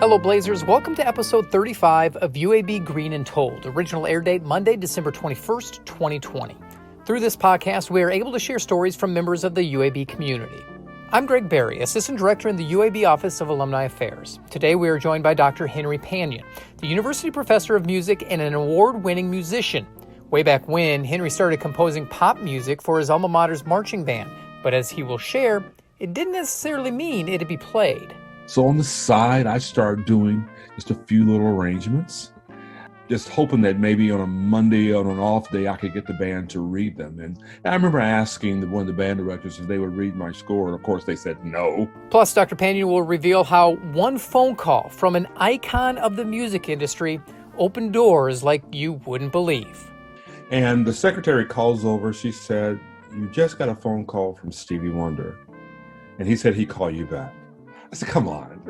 Hello Blazers, welcome to episode 35 of UAB Green and Told, original air date Monday, December 21st, 2020. Through this podcast, we are able to share stories from members of the UAB community. I'm Greg Berry, Assistant Director in the UAB Office of Alumni Affairs. Today we are joined by Dr. Henry Panion, the University Professor of Music and an award-winning musician. Way back when, Henry started composing pop music for his alma mater's marching band, but as he will share, it didn't necessarily mean it'd be played. So on the side, I started doing just a few little arrangements, just hoping that maybe on a Monday, on an off day, I could get the band to read them. And I remember asking one of the band directors if they would read my score, and of course they said no. Plus, Dr. Panion will reveal how one phone call from an icon of the music industry opened doors like you wouldn't believe. And the secretary calls over, she said, "You just got a phone call from Stevie Wonder, and he said he'd call you back." I said, "Come on,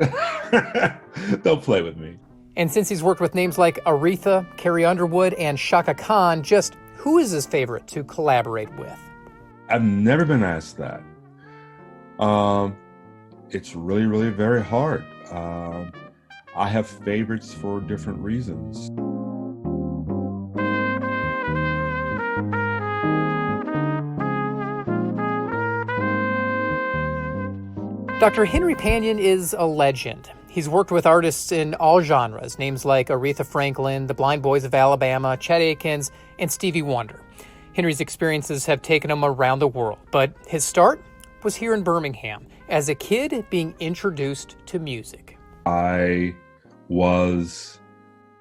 don't play with me." And since he's worked with names like Aretha, Carrie Underwood, and Shaka Khan, just who is his favorite to collaborate with? I've never been asked that. It's really very hard. I have favorites for different reasons. Dr. Henry Panion is a legend. He's worked with artists in all genres, names like Aretha Franklin, the Blind Boys of Alabama, Chet Atkins, and Stevie Wonder. Henry's experiences have taken him around the world, but his start was here in Birmingham, as a kid being introduced to music. I was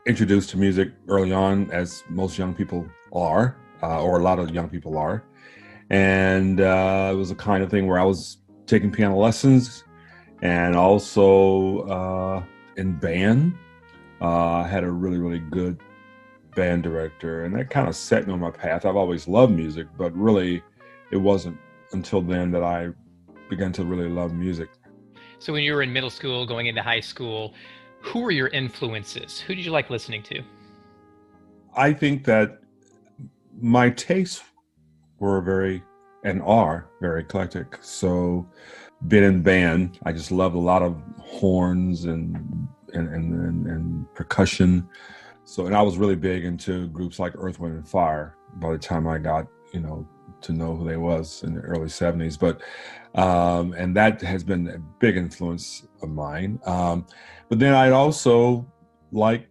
introduced to music early on, as most young people are, or a lot of young people are. And it was a kind of thing where I was taking piano lessons and also in band. I had a really good band director, and that kind of set me on my path. I've always loved music, but really it wasn't until then that I began to really love music. So when you were in middle school, going into high school, who were your influences? Who did you like listening to? I think that my tastes were and are very eclectic. So being in band, I just loved a lot of horns and percussion. So, and I was really big into groups like Earth, Wind and Fire by the time I got, to know who they was in the early 70s. But, and that has been a big influence of mine. But then I'd also like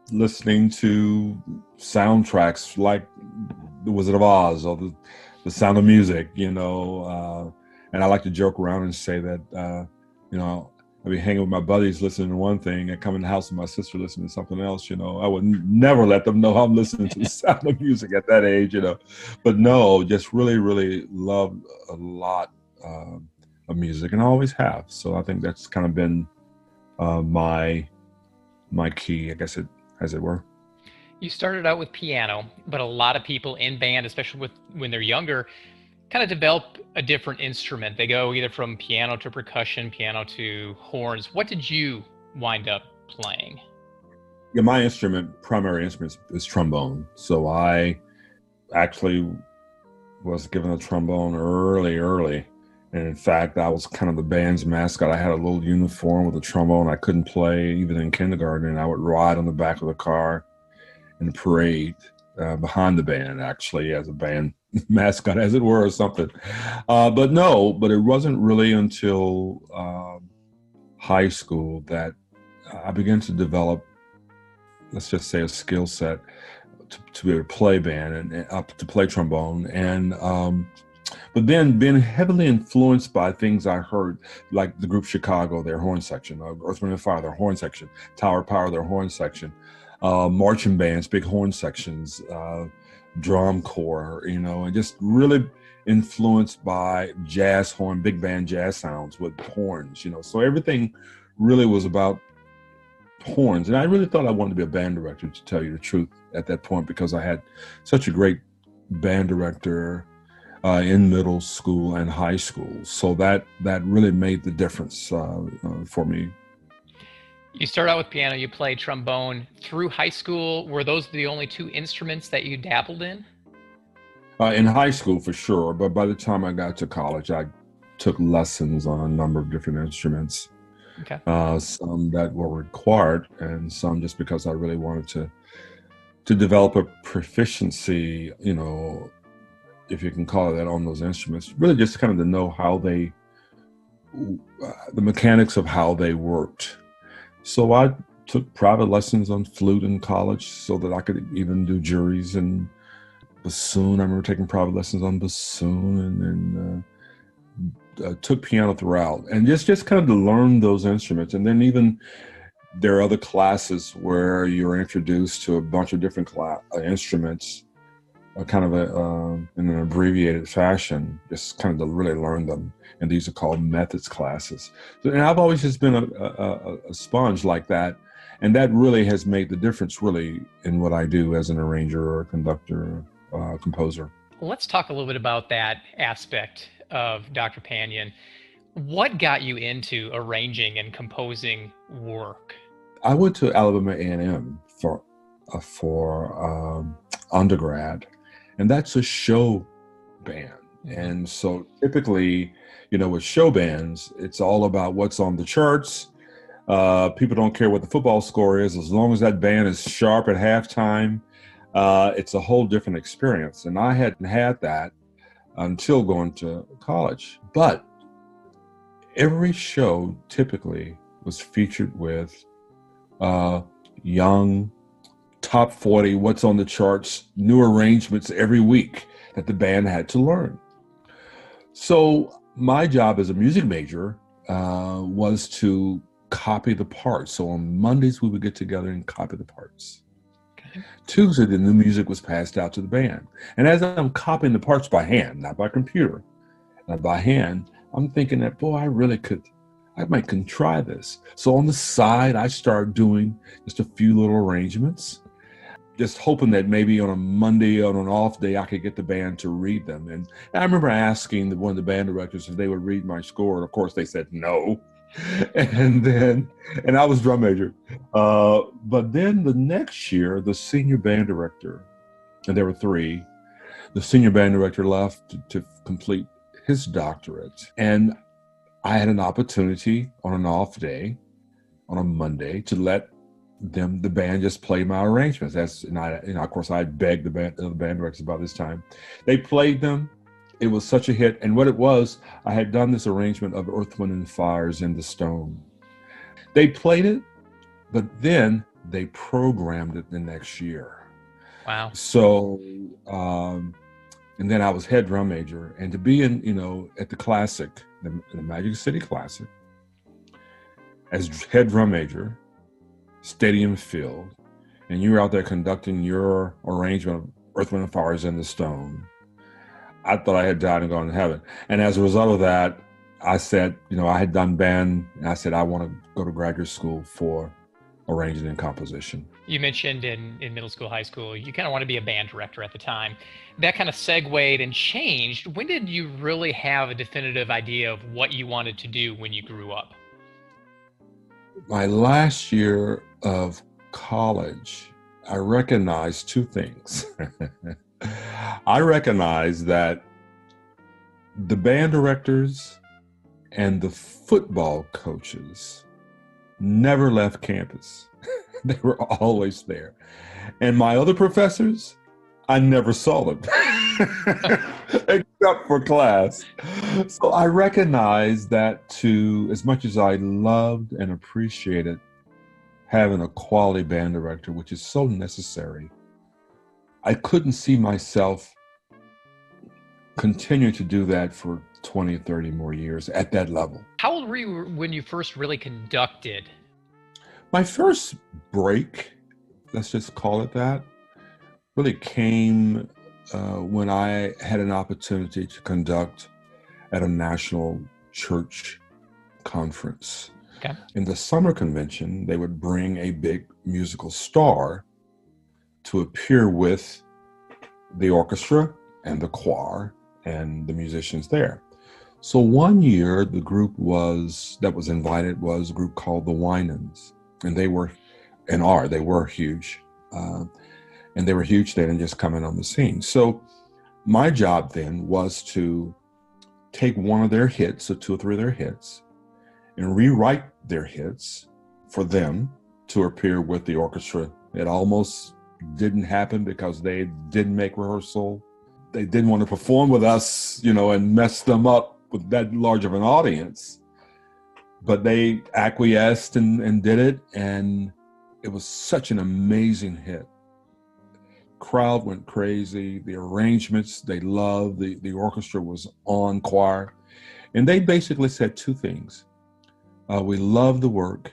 listening to soundtracks like The Wizard of Oz or the Sound of Music, and I like to joke around and say that, I'd be hanging with my buddies listening to one thing and come in the house with my sister listening to something else, I would never let them know I'm listening to the Sound of Music at that age, But no, just really loved a lot of music, and I always have. So I think that's kind of been my key, I guess as it were. You started out with piano, but a lot of people in band, especially when they're younger, kind of develop a different instrument. They go either from piano to percussion, piano to horns. What did you wind up playing? Yeah, my primary instrument is trombone. So I actually was given a trombone early. And in fact, I was kind of the band's mascot. I had a little uniform with a trombone. I couldn't play even in kindergarten, and I would ride on the back of the car in the parade behind the band, actually, as a band mascot, as it were, or something. But it wasn't really until high school that I began to develop, let's just say, a skill set to be able to play band and up to play trombone. And but then being heavily influenced by things I heard, like the group Chicago, their horn section, Earth, Wind and Fire, their horn section, Tower Power, their horn section, marching bands, big horn sections, drum corps, and just really influenced by jazz horn, big band jazz sounds with horns, So everything really was about horns. And I really thought I wanted to be a band director, to tell you the truth, at that point, because I had such a great band director in middle school and high school. So that really made the difference for me. You start out with piano, you play trombone. Through high school, were those the only two instruments that you dabbled in? In high school, for sure. But by the time I got to college, I took lessons on a number of different instruments. Okay. some that were required, and some just because I really wanted to develop a proficiency, if you can call it that, on those instruments. Really, just kind of to know how the mechanics of how they worked. So I took private lessons on flute in college so that I could even do juries and bassoon. I remember taking private lessons on bassoon, and then took piano throughout, and just kind of to learn those instruments. And then even there are other classes where you're introduced to a bunch of different instruments, kind of in an abbreviated fashion, just kind of to really learn them. And these are called methods classes. And I've always just been a sponge like that. And that really has made the difference really in what I do as an arranger or a conductor, composer. Let's talk a little bit about that aspect of Dr. Panion. What got you into arranging and composing work? I went to Alabama A&M for undergrad, and that's a show band. And so typically, with show bands, it's all about what's on the charts. People don't care what the football score is, as long as that band is sharp at halftime. It's a whole different experience. And I hadn't had that until going to college. But every show typically was featured with young, top 40, what's on the charts, new arrangements every week that the band had to learn. So my job as a music major was to copy the parts. So on Mondays, we would get together and copy the parts. Okay. Tuesday, the new music was passed out to the band. And as I'm copying the parts by hand, not by computer, by hand, I'm thinking that, boy, I might can try this. So on the side, I started doing just a few little arrangements, just hoping that maybe on a Monday, on an off day, I could get the band to read them. And I remember asking one of the band directors if they would read my score. And of course, they said no. And I was drum major. But then the next year, the senior band director, and there were three, the senior band director left to complete his doctorate. And I had an opportunity on an off day, on a Monday, to let the band just play my arrangements. Of course, I begged the band directors about this time. They played them. It was such a hit. And what it was, I had done this arrangement of Earth, Wind, and Fire's In the Stone. They played it, but then they programmed it the next year. Wow. So, and then I was head drum major. And to be at the Classic, the Magic City Classic, as head drum major, stadium filled, and you were out there conducting your arrangement of Earth, Wind, and Fire's In the Stone, I thought I had died and gone to heaven. And as a result of that, I said, I had done band, and I said, I want to go to graduate school for arranging and composition. You mentioned in middle school, high school, you kind of want to be a band director at the time. That kind of segued and changed. When did you really have a definitive idea of what you wanted to do when you grew up? My last year of college, I recognized two things. I recognized that the band directors and the football coaches never left campus. They were always there. And my other professors, I never saw them, except for class. So I recognized that as much as I loved and appreciated having a quality band director, which is so necessary, I couldn't see myself continue to do that for 20, 30 more years at that level. How old were you when you first really conducted? My first break, let's just call it that, really came when I had an opportunity to conduct at a national church conference. Okay. In the summer convention, they would bring a big musical star to appear with the orchestra and the choir and the musicians there. So one year, the group that was invited was a group called the Winans, and they were huge. And they were huge then and just coming on the scene. So my job then was to take one of their hits, so 2 or 3 of their hits, and rewrite their hits for them to appear with the orchestra. It almost didn't happen because they didn't make rehearsal. They didn't want to perform with us, and mess them up with that large of an audience. But they acquiesced and did it, and it was such an amazing hit. Crowd went crazy. The arrangements they loved. The orchestra was on choir. And they basically said two things. We love the work.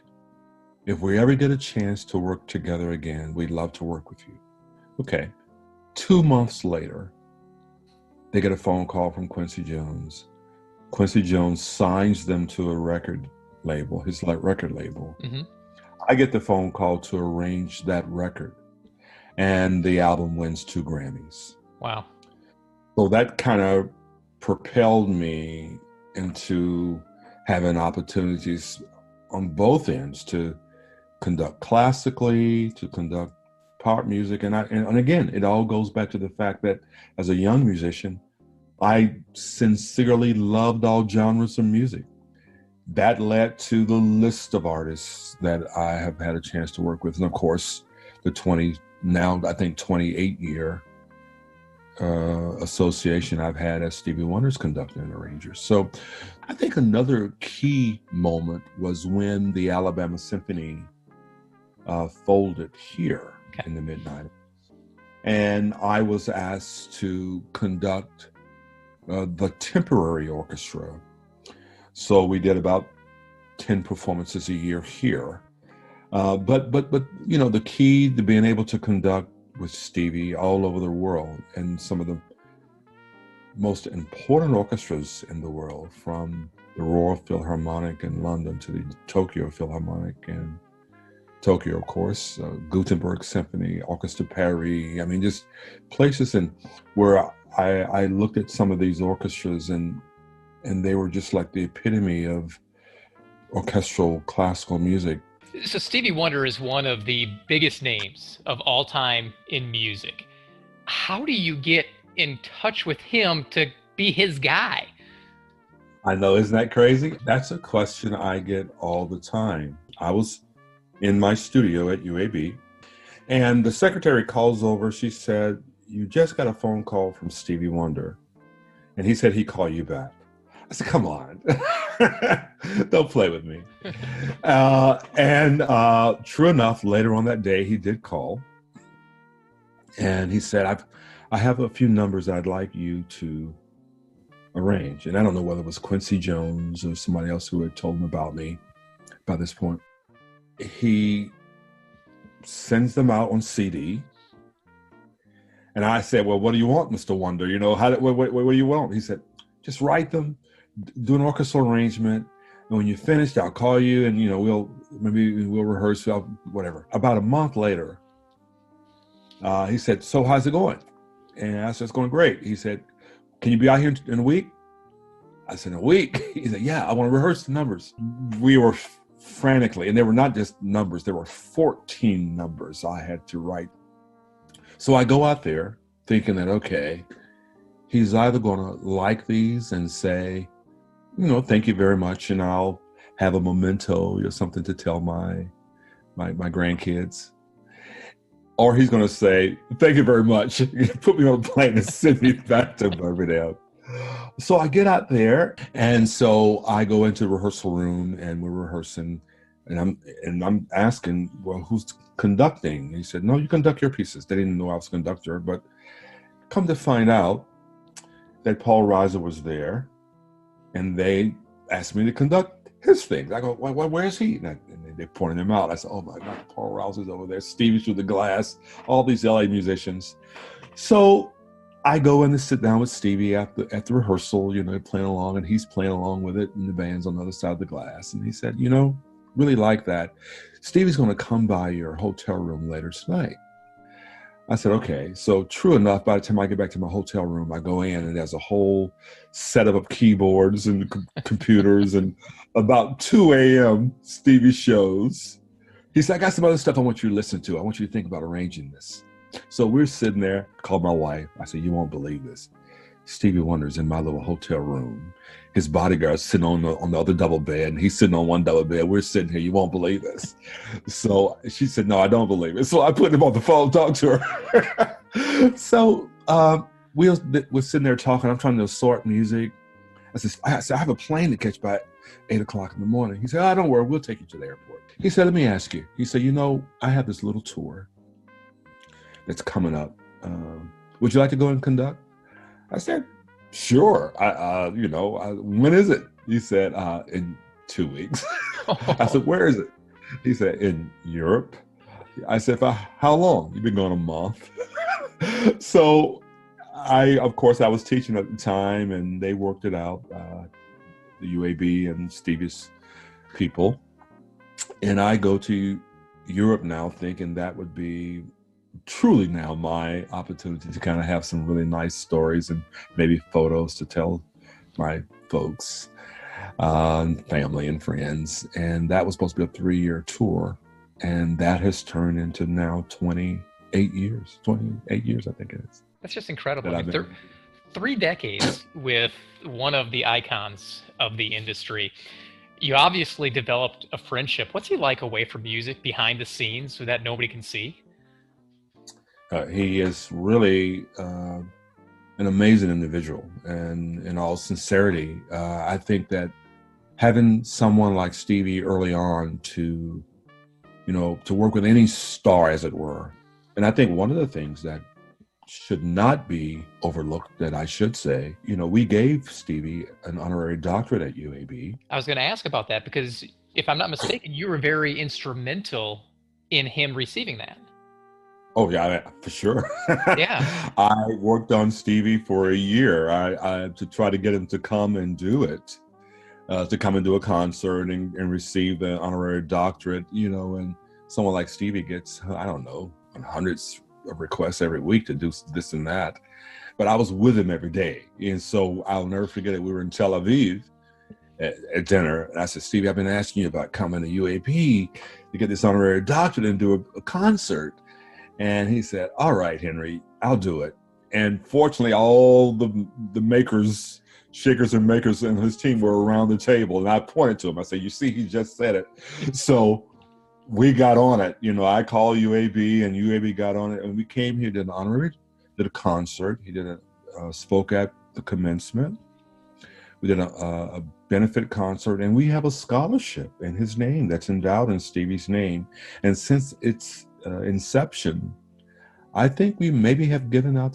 If we ever get a chance to work together again, we'd love to work with you. Okay. 2 months later, they get a phone call from Quincy Jones. Quincy Jones signs them to a record label, his record label. Mm-hmm. I get the phone call to arrange that record, and the album wins 2 Grammys. Wow. So that kind of propelled me into having opportunities on both ends to conduct classically, to conduct pop music. And again, it all goes back to the fact that as a young musician, I sincerely loved all genres of music. That led to the list of artists that I have had a chance to work with. And of course, the 28-year association I've had as Stevie Wonder's conductor and arranger. So I think another key moment was when the Alabama Symphony folded here in the mid-90s. And I was asked to conduct the temporary orchestra. So we did about 10 performances a year here. But the key to being able to conduct with Stevie all over the world, and some of the most important orchestras in the world, from the Royal Philharmonic in London to the Tokyo Philharmonic in Tokyo, of course, Gutenberg Symphony, Orchestre Paris. I mean, just places where I looked at some of these orchestras and they were just like the epitome of orchestral classical music. So Stevie Wonder is one of the biggest names of all time in music. How do you get in touch with him to be his guy? I know, isn't that crazy? That's a question I get all the time. I was in my studio at UAB, and the secretary calls over. She said, "You just got a phone call from Stevie Wonder, and he said he'd call you back." I said, "Come on, don't play with me." And true enough, later on that day, he did call, and he said, I have a few numbers I'd like you to arrange. And I don't know whether it was Quincy Jones or somebody else who had told him about me by this point. He sends them out on CD. And I said, "Well, what do you want, Mr. Wonder? What do you want?" He said, "Just write them, do an orchestral arrangement, and when you're finished, I'll call you, and we'll rehearse, whatever." About a month later, he said, "So how's it going?" And I said, "It's going great." He said, "Can you be out here in a week?" I said, "A week?" He said, "Yeah, I want to rehearse the numbers." We were frantically, and they were not just numbers, there were 14 numbers I had to write. So I go out there thinking that, okay, he's either going to like these and say, "Thank you very much," and I'll have a memento or something to tell my grandkids. Or he's going to say, "Thank you very much," put me on a plane and send me back to Birmingham. So I get out there, and so I go into the rehearsal room, and we're rehearsing, and I'm asking, "Well, who's conducting?" And he said, "No, you conduct your pieces." They didn't know I was a conductor, but come to find out that Paul Reiser was there, and they asked me to conduct his things. I go, "Where's he?" And they pointed him out. I said, "Oh my God, Paul Reiser's over there. Stevie through the glass, all these LA musicians." So I go in to sit down with Stevie at the rehearsal, playing along, and he's playing along with it, and the band's on the other side of the glass. And he said, "Really like that. Stevie's going to come by your hotel room later tonight." I said, "Okay." So true enough, by the time I get back to my hotel room, I go in, and there's a whole setup of keyboards and computers. And about 2 a.m., Stevie shows. He said, "I got some other stuff I want you to listen to. I want you to think about arranging this." So we're sitting there. I called my wife. I said, "You won't believe this." Stevie Wonder's in my little hotel room. His bodyguard's sitting on the other double bed, and he's sitting on one double bed. We're sitting here. You won't believe this. So she said, no, I don't believe it. So I put him on the phone, talk to her. So we're sitting there talking. I'm trying to sort music. I said, I have a plane to catch by 8 o'clock in the morning. He said, oh, don't worry. We'll take you to the airport. He said, let me ask you. He said, I have this little tour that's coming up. Would you like to go and conduct? I said, sure. When is it? He said, in 2 weeks. I said, where is it? He said, in Europe. I said, for how long? You've been going a month. So I was teaching at the time, and they worked it out, the UAB and Stevie's people. And I go to Europe now thinking that would be truly now my opportunity to kind of have some really nice stories and maybe photos to tell my folks, family and friends. And that was supposed to be a 3-year tour. And that has turned into now 28 years, I think it is. That's just incredible. I mean, 3 decades with one of the icons of the industry. You obviously developed a friendship. What's he like away from music, behind the scenes, so that nobody can see? He is really an amazing individual, and in all sincerity, I think that having someone like Stevie early on to work with any star, as it were, and I think one of the things that should not be overlooked, that I should say, we gave Stevie an honorary doctorate at UAB. I was going to ask about that because, if I'm not mistaken, you were very instrumental in him receiving that. Oh, yeah, for sure. Yeah. I worked on Stevie for a year I to try to get him to come and do it, to come and do a concert and receive the honorary doctorate, and someone like Stevie gets, I don't know, hundreds of requests every week to do this and that. But I was with him every day. And so I'll never forget it. We were in Tel Aviv at dinner. And I said, Stevie, I've been asking you about coming to UAB to get this honorary doctorate and do a concert. And he said, all right, Henry, I'll do it. And fortunately, all the makers, shakers and makers and his team were around the table. And I pointed to him. I said, you see, he just said it. So we got on it. I called UAB, and UAB got on it. And we came here, did a concert. He spoke at the commencement. We did a benefit concert. And we have a scholarship in his name that's endowed in Stevie's name. And since its inception, I think we maybe have given out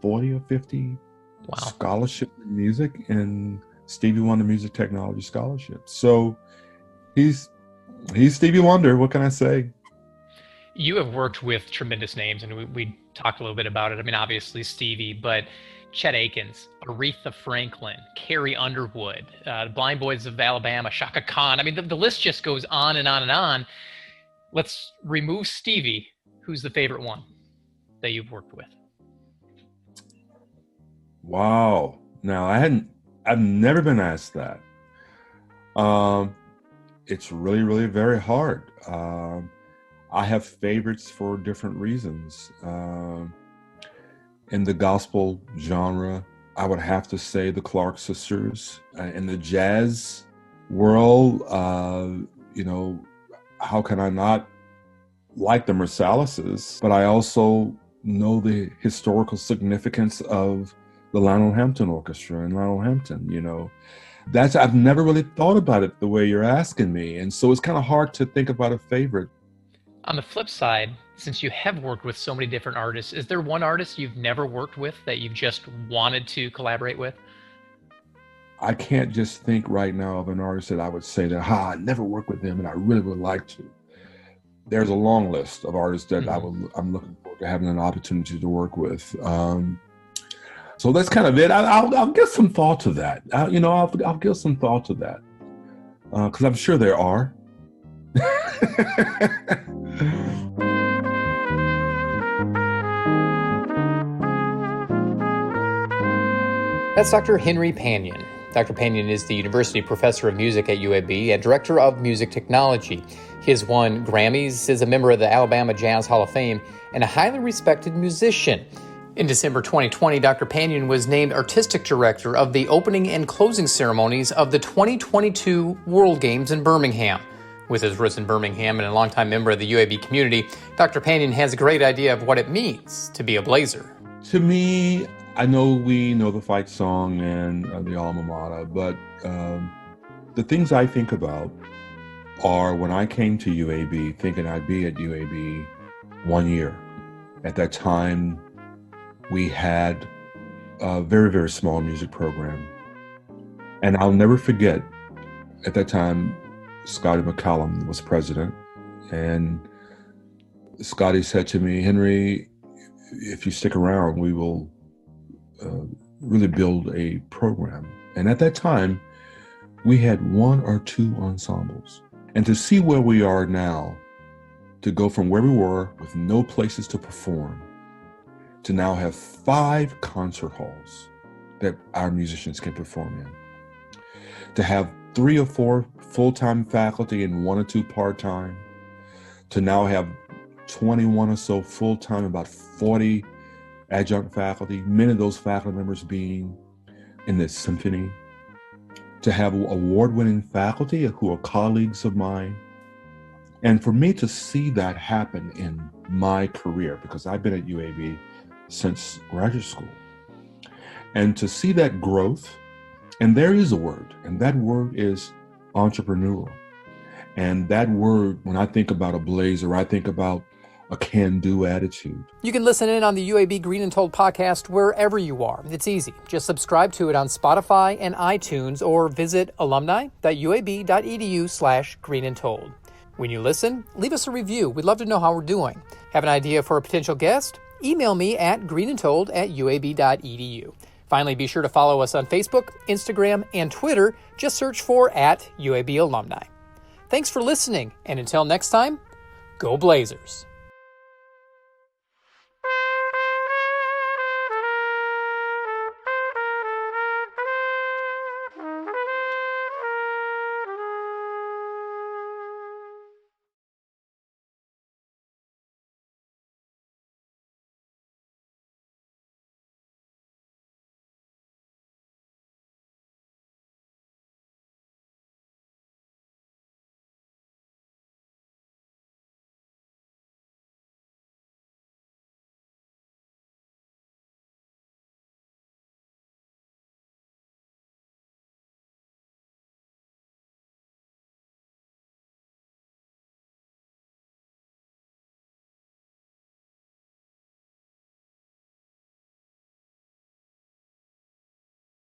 40 or 50 scholarship in music, and Stevie won the Music Technology Scholarship. So he's Stevie Wonder. What can I say? You have worked with tremendous names, and we talked a little bit about it. I mean, obviously Stevie, but Chet Akins, Aretha Franklin, Carrie Underwood, the Blind Boys of Alabama, Shaka Khan. I mean, the list just goes on and on and on. Let's remove Stevie. Who's the favorite one that you've worked with? Wow. Now, I've never been asked that. It's really, really very hard. I have favorites for different reasons. In the gospel genre, I would have to say the Clark sisters. In the jazz world, how can I not like the Marsalises? But I also know the historical significance of the Lionel Hampton Orchestra and Lionel Hampton, I've never really thought about it the way you're asking me. And so it's kind of hard to think about a favorite. On the flip side, since you have worked with so many different artists, is there one artist you've never worked with that you've just wanted to collaborate with? I can't just think right now of an artist that I would say that, I never worked with them and I really would like to. There's a long list of artists that I'm looking forward to having an opportunity to work with. So that's kind of it. I'll give some thought to that. I'll give some thought to that, because I'm sure there are. That's Dr. Henry Panion. Dr. Panion is the University Professor of Music at UAB and Director of Music Technology. He has won Grammys, is a member of the Alabama Jazz Hall of Fame, and a highly respected musician. In December 2020, Dr. Panion was named Artistic Director of the opening and closing ceremonies of the 2022 World Games in Birmingham. With his roots in Birmingham and a longtime member of the UAB community, Dr. Panion has a great idea of what it means to be a Blazer. To me, I know we know the fight song and the alma mater, but the things I think about are when I came to UAB thinking I'd be at UAB 1 year. At that time, we had a very, very small music program. And I'll never forget, at that time, Scotty McCallum was president. And Scotty said to me, Henry, if you stick around, we will really build a program. And at that time, we had 1 or 2 ensembles. And to see where we are now, to go from where we were with no places to perform, to now have 5 concert halls that our musicians can perform in, to have 3 or 4 full-time faculty and 1 or 2 part-time, to now have 21 or so full-time, about 40 adjunct faculty, many of those faculty members being in the symphony, to have award-winning faculty who are colleagues of mine. And for me to see that happen in my career, because I've been at UAB since graduate school, and to see that growth, and there is a word, and that word is entrepreneurial. And that word, when I think about a Blazer, I think about a can-do attitude. You can listen in on the UAB Green and Told podcast wherever you are. It's easy. Just subscribe to it on Spotify and iTunes or visit alumni.uab.edu/greenandtold. When you listen, leave us a review. We'd love to know how we're doing. Have an idea for a potential guest? Email me at greenandtold@uab.edu. Finally, be sure to follow us on Facebook, Instagram, and Twitter. Just search for @UAB Alumni. Thanks for listening, and until next time, go Blazers.